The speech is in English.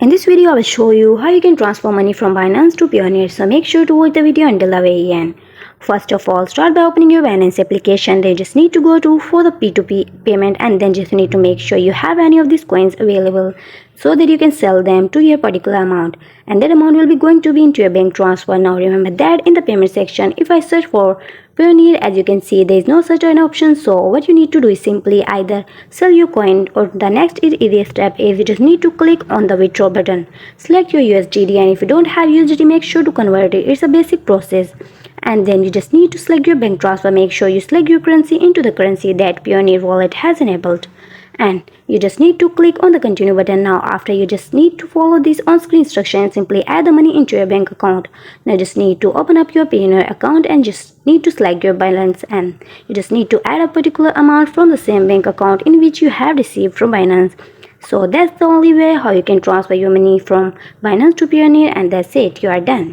In this video, I will show you how you can transfer money from Binance to Payoneer, so make sure to watch the video until the very end. First of all, start by opening your Binance application. Then you just need to go to for the P2P payment, and then just need to make sure you have any of these coins available so that you can sell them to your particular amount, and that amount will be going to be into your bank transfer. Now remember that in the payment section, if I search for Payoneer, as you can see, there is no such an option. So what you need to do is simply either sell your coin, or the next easy step is you just need to click on the withdraw button, select your USDT, and if you don't have USDT, make sure to convert it. It's a basic process. And then you just need to select your bank transfer. Make sure you select your currency into the currency that Payoneer wallet has enabled, and you just need to click on the continue button. Now after, you just need to follow these on-screen instructions. Simply add the money into your bank account. Now just need to open up your Payoneer account and just need to select your balance, and you just need to add a particular amount from the same bank account in which you have received from Binance. So that's the only way how you can transfer your money from Binance to Payoneer, and that's it, you are done.